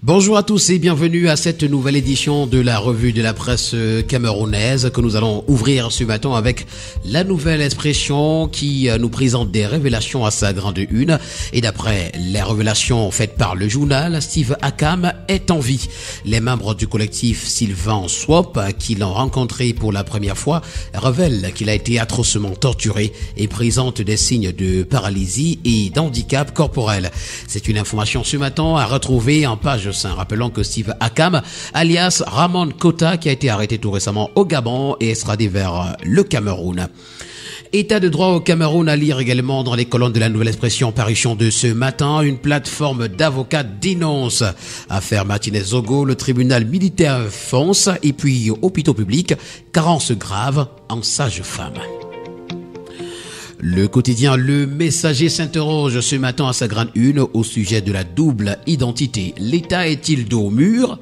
Bonjour à tous et bienvenue à cette nouvelle édition de la revue de la presse camerounaise que nous allons ouvrir ce matin avec la nouvelle expression qui nous présente des révélations à sa grande une. Et d'après les révélations faites par le journal, Steve Akam est en vie. Les membres du collectif Sylvain Swap, qui l'ont rencontré pour la première fois, révèlent qu'il a été atrocement torturé et présente des signes de paralysie et d'handicap corporel. C'est une information ce matin à retrouver en page 5. Rappelons que Steve Akam, alias Ramon Kota, qui a été arrêté tout récemment au Gabon et extradé vers le Cameroun. État de droit au Cameroun, à lire également dans les colonnes de la Nouvelle Expression, parution de ce matin. Une plateforme d'avocats dénonce affaire Martinez-Zogo, le tribunal militaire fonce et puis hôpitaux publics, carence grave en sage-femme. Le quotidien Le Messager s'interroge ce matin à sa grande une au sujet de la double identité. L'État est-il dos au mur ?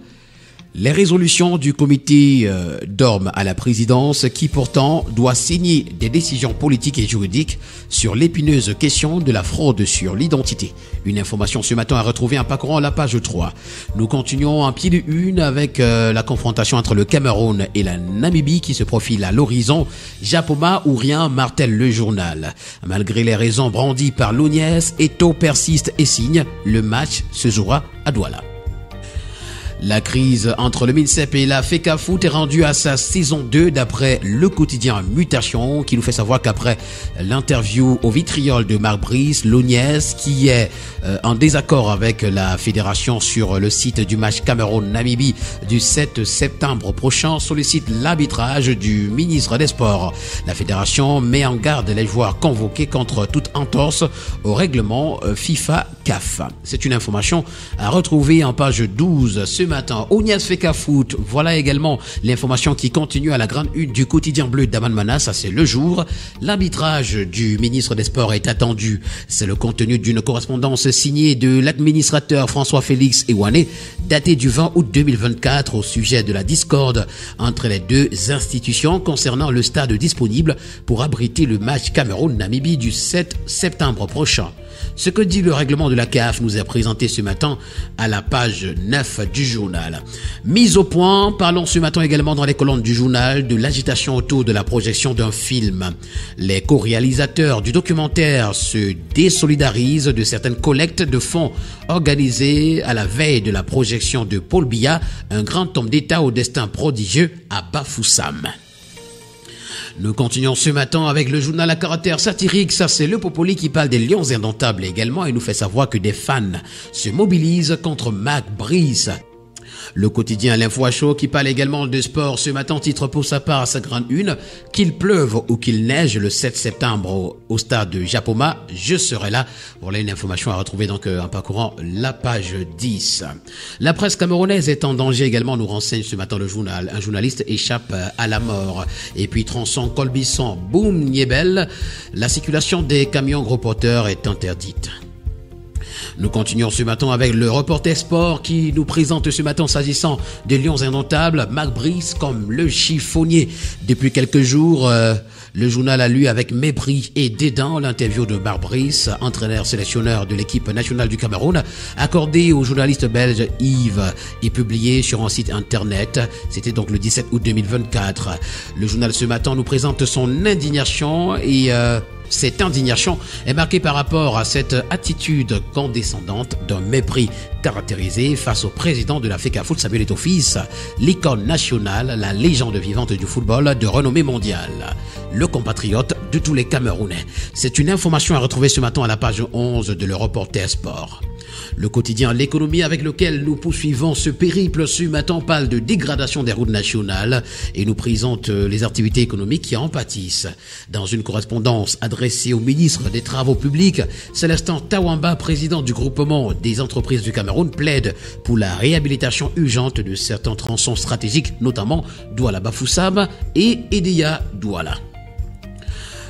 Les résolutions du comité dorment à la présidence qui pourtant doit signer des décisions politiques et juridiques sur l'épineuse question de la fraude sur l'identité. Une information ce matin à retrouver en parcourant la page 3. Nous continuons en pied de une avec la confrontation entre le Cameroun et la Namibie qui se profile à l'horizon. Japoma ou rien, martèle le journal. Malgré les raisons brandies par l'Ognès, Eto'o persiste et signe. Le match se jouera à Douala. La crise entre le MINSEP et la FECAFOOT est rendue à sa saison 2 d'après le quotidien Mutation qui nous fait savoir qu'après l'interview au vitriol de Marc Brice, l'Ognès qui est en désaccord avec la fédération sur le site du match Cameroun-Namibie du 7 septembre prochain sollicite l'arbitrage du ministre des Sports. La fédération met en garde les joueurs convoqués contre toute entorse au règlement FIFA-CAF. C'est une information à retrouver en page 12 ce matin. Ognès FECAFOOT, voilà également l'information qui continue à la grande une du quotidien bleu d'Aman-Mana, ça c'est le jour. L'arbitrage du ministre des Sports est attendu. C'est le contenu d'une correspondance signée de l'administrateur François-Félix Ewane, datée du 20 août 2024 au sujet de la discorde entre les deux institutions concernant le stade disponible pour abriter le match Cameroun-Namibie du 7 septembre prochain. Ce que dit le règlement de la CAF nous est présenté ce matin à la page 9 du journal. Mise au point, parlons ce matin également dans les colonnes du journal de l'agitation autour de la projection d'un film. Les co-réalisateurs du documentaire se désolidarisent de certaines collectes de fonds organisées à la veille de la projection de Paul Biya, un grand homme d'État au destin prodigieux à Bafoussam. Nous continuons ce matin avec le journal à caractère satirique. Ça, c'est le Popoli qui parle des lions indomptables également et nous fait savoir que des fans se mobilisent contre Marc Brice. Le quotidien L'Info à chaud qui parle également de sport ce matin titre pour sa part à sa grande une qu'il pleuve ou qu'il neige le 7 septembre au stade de Japoma, je serai là. Voilà une information à retrouver donc en parcourant la page 10. La presse camerounaise est en danger également, nous renseigne ce matin le journal. Un journaliste échappe à la mort. Et puis tronçon Colbisson, boum, Niébel, la circulation des camions gros porteurs est interdite. Nous continuons ce matin avec le reporter sport qui nous présente ce matin s'agissant des lions indomptables, Marc Brice comme le chiffonnier. Depuis quelques jours, le journal a lu avec mépris et dédain l'interview de Marc Brice, entraîneur sélectionneur de l'équipe nationale du Cameroun, accordé au journaliste belge Yves et publié sur un site internet. C'était donc le 17 août 2024. Le journal ce matin nous présente son indignation et cette indignation est marquée par rapport à cette attitude condescendante d'un mépris caractérisé face au président de la FECAFOOT, Samuel Eto'o fils, l'icône nationale, la légende vivante du football de renommée mondiale, le compatriote de tous les Camerounais. C'est une information à retrouver ce matin à la page 11 de Le Reporter Sport. Le quotidien L'économie avec lequel nous poursuivons ce périple ce matin parle de dégradation des routes nationales et nous présente les activités économiques qui en pâtissent. Dans une correspondance adressée au ministre des Travaux publics, Célestin Tawamba, président du groupement des entreprises du Cameroun, plaide pour la réhabilitation urgente de certains tronçons stratégiques, notamment Douala-Bafoussam et Edea-Douala.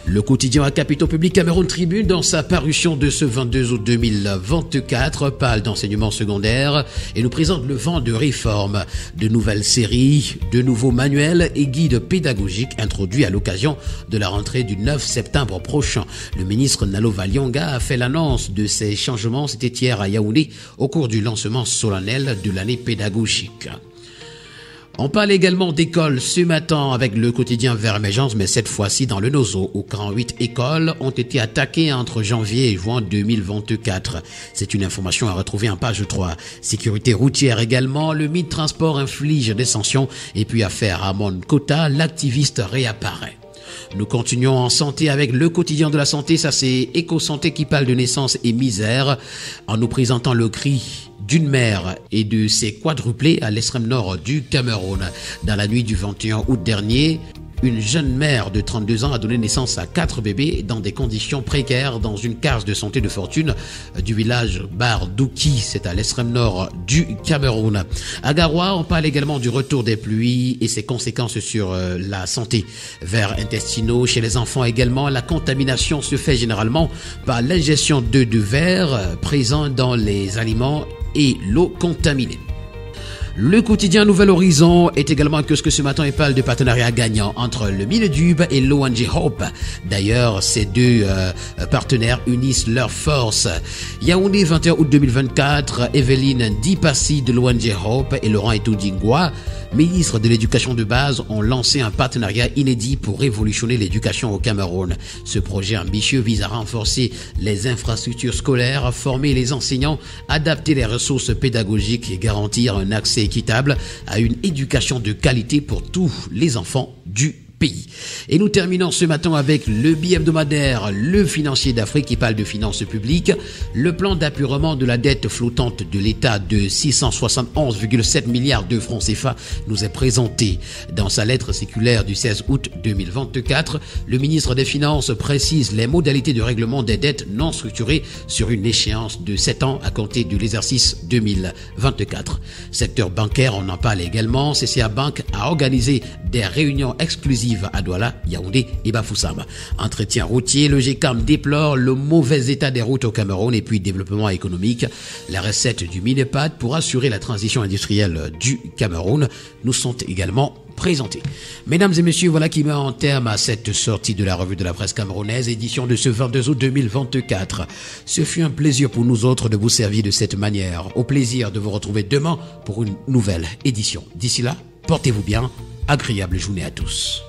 Le quotidien à capitaux publics Cameroun Tribune, dans sa parution de ce 22 août 2024, parle d'enseignement secondaire et nous présente le vent de réforme, de nouvelles séries, de nouveaux manuels et guides pédagogiques introduits à l'occasion de la rentrée du 9 septembre prochain. Le ministre Nalo Valianga a fait l'annonce de ces changements, c'était hier à Yaoundé, au cours du lancement solennel de l'année pédagogique. On parle également d'écoles ce matin avec le quotidien Vers Émergence, mais cette fois-ci dans le Nozo, où 48 écoles ont été attaquées entre janvier et juin 2024. C'est une information à retrouver en page 3. Sécurité routière également, le Mid-Transport inflige des sanctions et puis affaire Ramon Kota, l'activiste réapparaît. Nous continuons en santé avec le quotidien de la santé, ça c'est Éco-Santé qui parle de naissance et misère en nous présentant le cri d'une mère et de ses quadruplés à l'extrême nord du Cameroun. Dans la nuit du 21 août dernier, une jeune mère de 32 ans a donné naissance à 4 bébés dans des conditions précaires dans une case de santé de fortune du village Bardouki, c'est à l'extrême nord du Cameroun. À Garoua, on parle également du retour des pluies et ses conséquences sur la santé. Vers intestinaux, chez les enfants également, la contamination se fait généralement par l'ingestion d'œufs de verre présents dans les aliments et l'eau contaminée. Le quotidien Nouvel Horizon est également que ce matin il parle de partenariat gagnant entre le Minedub et l'ONG Hope. D'ailleurs, ces deux partenaires unissent leurs forces. Yaoundé, 21 août 2024, Evelyne Dipassi de l'ONG Hope et Laurent Etoudingwa, ministre de l'Éducation de base, ont lancé un partenariat inédit pour révolutionner l'éducation au Cameroun. Ce projet ambitieux vise à renforcer les infrastructures scolaires, former les enseignants, adapter les ressources pédagogiques et garantir un accès équitable à une éducation de qualité pour tous les enfants du pays. Et nous terminons ce matin avec le bi-hebdomadaire Le Financier d'Afrique qui parle de finances publiques. Le plan d'apurement de la dette flottante de l'État de 671,7 milliards de francs CFA nous est présenté. Dans sa lettre circulaire du 16 août 2024, le ministre des Finances précise les modalités de règlement des dettes non structurées sur une échéance de 7 ans à compter de l'exercice 2024. Secteur bancaire, on en parle également. CCA Bank a organisé des réunions exclusives à Douala, Yaoundé et Bafoussam. Entretien routier, le GECAM déplore le mauvais état des routes au Cameroun et puis développement économique. Les recettes du Minepad pour assurer la transition industrielle du Cameroun nous sont également présentées. Mesdames et messieurs, voilà qui met en terme à cette sortie de la revue de la presse camerounaise, édition de ce 22 août 2024. Ce fut un plaisir pour nous autres de vous servir de cette manière. Au plaisir de vous retrouver demain pour une nouvelle édition. D'ici là, portez-vous bien. Agréable journée à tous.